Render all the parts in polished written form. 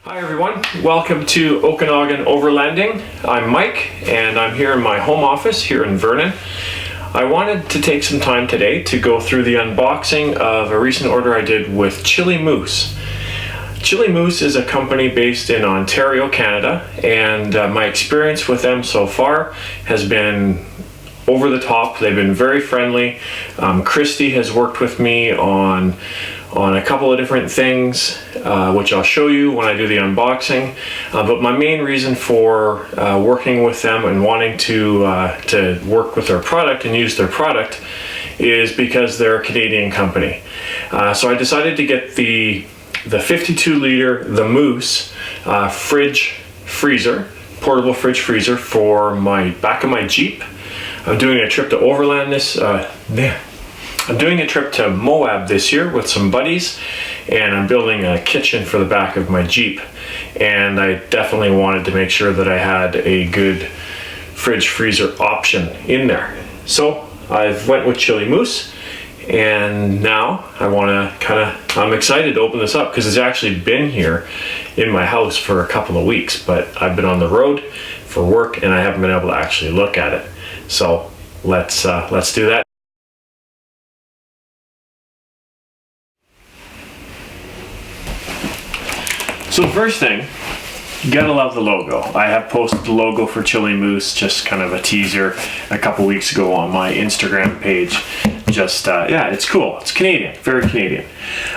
Hi everyone, welcome to Okanagan Overlanding. I'm Mike and I'm here in my home office here in Vernon. I wanted to take some time today to go through the unboxing of a recent order I did with Chili Moose. Chili Moose is a company based in Ontario, Canada, and my experience with them so far has been over the top. They've been very friendly. Christy has worked with me on a couple of different things, which I'll show you when I do the unboxing. But my main reason for working with them and wanting to work with their product and use their product is because they're a Canadian company. So I decided to get the 52 liter, the Moose portable fridge freezer for my back of my Jeep. I'm doing a trip to I'm doing a trip to Moab this year with some buddies, and I'm building a kitchen for the back of my Jeep. And I definitely wanted to make sure that I had a good fridge freezer option in there. So I went with Chili Moose, and now I'm excited to open this up because it's actually been here in my house for a couple of weeks, but I've been on the road for work and I haven't been able to actually look at it. So let's do that. So the first thing, you gotta love the logo. I have posted the logo for Chili Moose, just kind of a teaser, a couple weeks ago on my Instagram page. Yeah, it's cool. It's Canadian, very Canadian.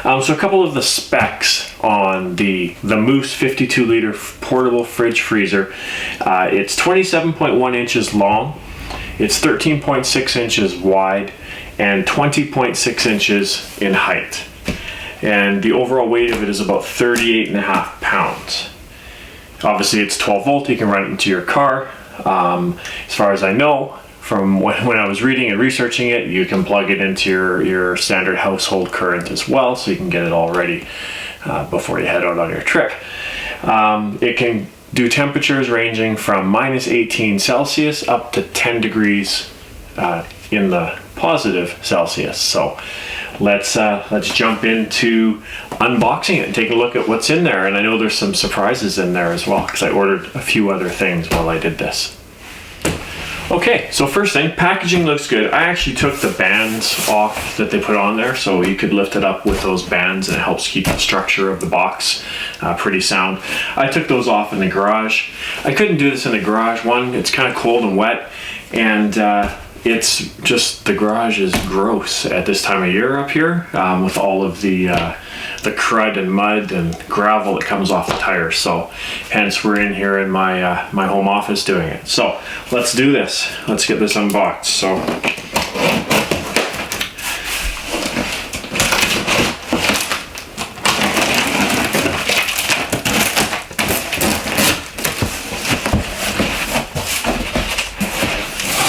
So a couple of the specs on the Moose 52 liter portable fridge freezer. It's 27.1 inches long, it's 13.6 inches wide, and 20.6 inches in height. And the overall weight of it is about 38.5 pounds. Obviously it's 12 volt, you can run it into your car. As far as I know, from when I was reading and researching it, you can plug it into your standard household current as well, so you can get it all ready before you head out on your trip. It can do temperatures ranging from minus 18 Celsius up to 10 degrees in the positive Celsius. So let's jump into unboxing it and take a look at what's in there. And I know there's some surprises in there as well because I ordered a few other things while I did this. Okay, so first thing, packaging looks good. I actually took the bands off that they put on there, so you could lift it up with those bands and it helps keep the structure of the box pretty sound. I took those off in the garage. I couldn't do this in the garage. One, it's kind of cold and wet, and it's just, the garage is gross at this time of year up here with all of the crud and mud and gravel that comes off the tires. So hence we're in here in my my home office doing it. So let's do this. Let's get this unboxed. So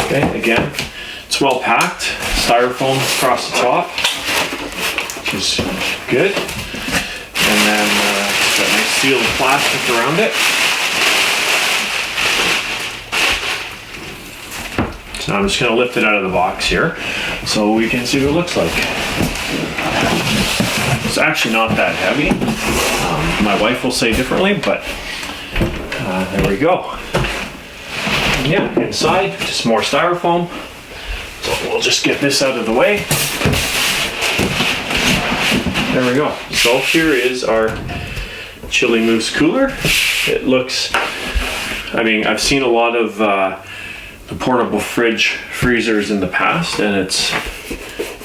okay, again, it's well packed, styrofoam across the top, which is good. And then it's got a nice seal of plastic around it. So I'm just going to lift it out of the box here so we can see what it looks like. It's actually not that heavy. My wife will say differently, but there we go. And yeah, inside, just more styrofoam. So we'll just get this out of the way. There we go. So here is our Chili Moose cooler. It looks, I mean, I've seen a lot of the portable fridge freezers in the past, and it's,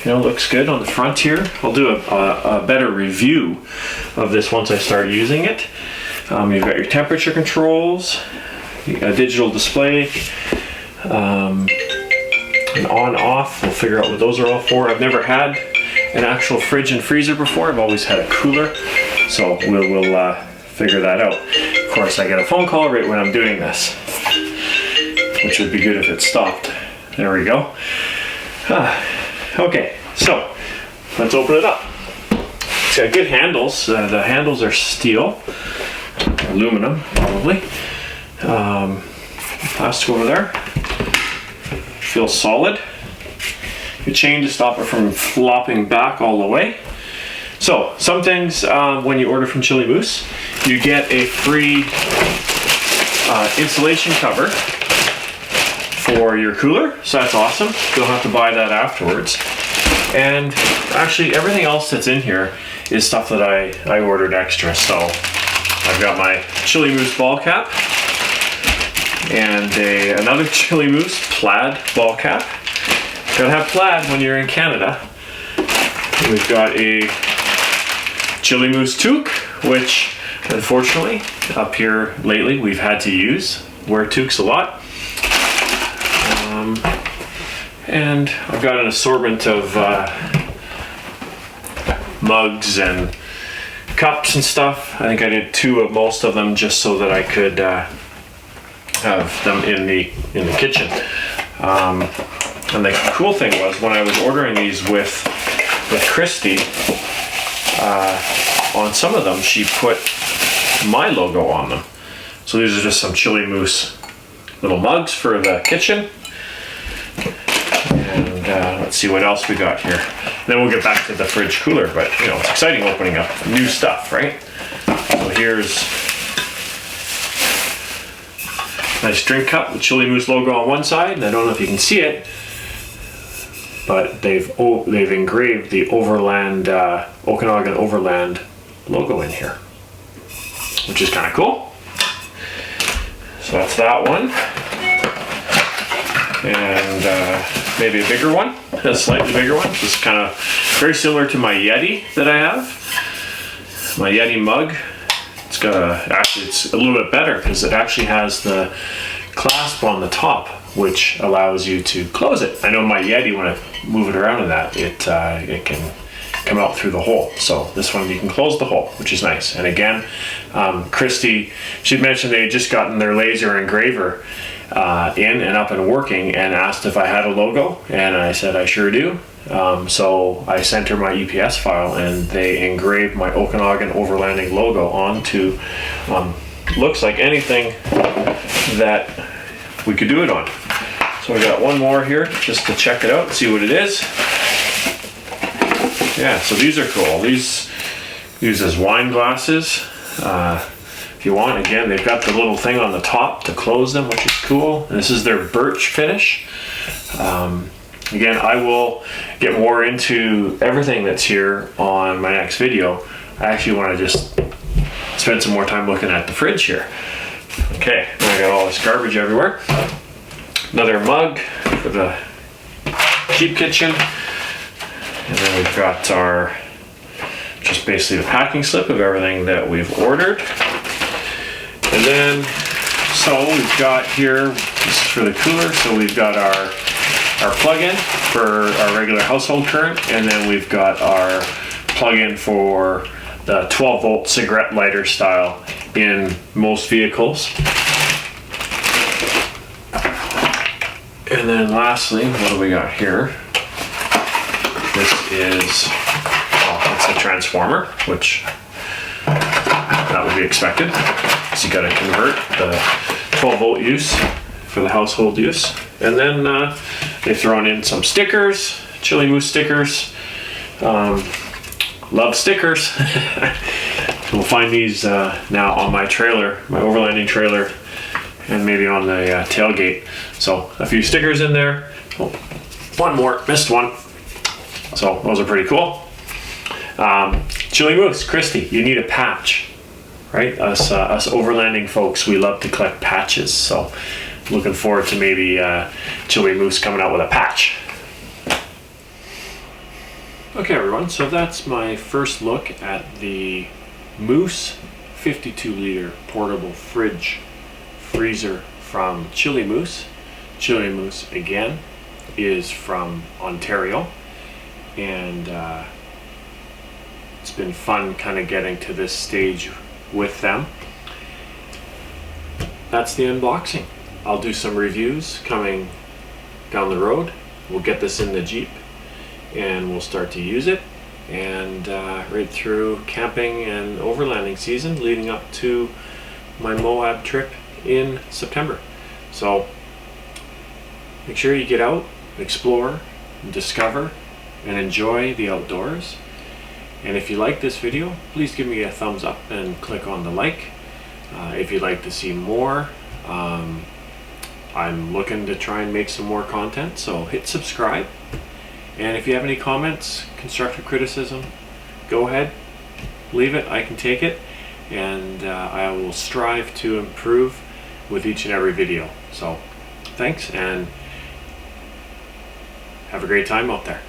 looks good on the front here. I'll do a better review of this once I start using it. You've got your temperature controls, a digital display, an on-off. We'll figure out what those are all for. I've never had an actual fridge and freezer before. I've always had a cooler, so we'll figure that out. Of course, I get a phone call right when I'm doing this, which would be good if it stopped. There we go. Okay, so let's open it up. It's got good handles. The handles are steel, aluminum probably. Plastic over there. Feels solid. Your chain to stop it from flopping back all the way. So some things when you order from Chili Moose, you get a free insulation cover for your cooler, so that's awesome. You don't have to buy that afterwards. And actually everything else that's in here is stuff that I ordered extra. So I've got my Chili Moose ball cap and another Chili Moose plaid ball cap. Gotta have plaid when you're in Canada. We've got a Chili Moose toque, which unfortunately up here lately we've had to wear toques a lot. And I've got an assortment of mugs and cups and stuff. I think I did 2 of most of them just so that I could have them in the kitchen. And the cool thing was when I was ordering these with Christy, on some of them she put my logo on them. So these are just some Chili Moose little mugs for the kitchen. And let's see what else we got here. Then we'll get back to the fridge cooler, but you know, it's exciting opening up new stuff, right? So here's a nice drink cup with Chili Moose logo on one side, and I don't know if you can see it, but they've engraved the Overland, Okanagan Overland logo in here, which is kind of cool. So that's that one. And maybe a bigger one, a slightly bigger one. This is kind of very similar to my Yeti that I have. My Yeti mug. It's got actually it's a little bit better because it actually has the clasp on the top, which allows you to close it. I know my Yeti, when I move it around in that, it can come out through the hole. So this one you can close the hole, which is nice. And again, Christy, she'd mentioned they had just gotten their laser engraver in and up and working, and asked if I had a logo, and I said I sure do. So I sent her my EPS file, and they engraved my Okanagan Overlanding logo onto looks like anything that we could do it on. So I got one more here just to check it out and see what it is. Yeah, so these are cool. These use as wine glasses. If you want, again, they've got the little thing on the top to close them, which is cool. And this is their birch finish. Again, I will get more into everything that's here on my next video. I actually want to just spend some more time looking at the fridge here. Okay, now I got all this garbage everywhere. Another mug for the cheap kitchen. And then we've got our, just basically the packing slip of everything that we've ordered. And then, so we've got here, this is for the cooler, so we've got our plug-in for our regular household current, and then we've got our plug-in for the 12-volt cigarette lighter style in most vehicles. And then lastly, what do we got here? This is, well, it's a transformer, which that would be expected. So you got to convert the 12-volt use for the household use. And then they've thrown in some stickers, Chili Moose stickers. Love stickers. We'll find these now on my trailer, my overlanding trailer, and maybe on the tailgate. So a few stickers in there. Oh, one more, missed one. So those are pretty cool. Chili Moose, Christy, you need a patch, right? Us overlanding folks, we love to collect patches. So looking forward to maybe Chili Moose coming out with a patch. Okay everyone, so that's my first look at the Moose 52-liter portable fridge freezer from Chili Moose. Chili Moose, again, is from Ontario, and it's been fun kind of getting to this stage with them. That's the unboxing. I'll do some reviews coming down the road. We'll get this in the Jeep and we'll start to use it, and right through camping and overlanding season leading up to my Moab trip in September. So make sure you get out, explore, discover, and enjoy the outdoors. And if you like this video, please give me a thumbs up and click on the like. If you'd like to see more, I'm looking to try and make some more content, so hit subscribe. And if you have any comments, constructive criticism, go ahead, leave it, I can take it, and I will strive to improve with each and every video. So thanks, and have a great time out there.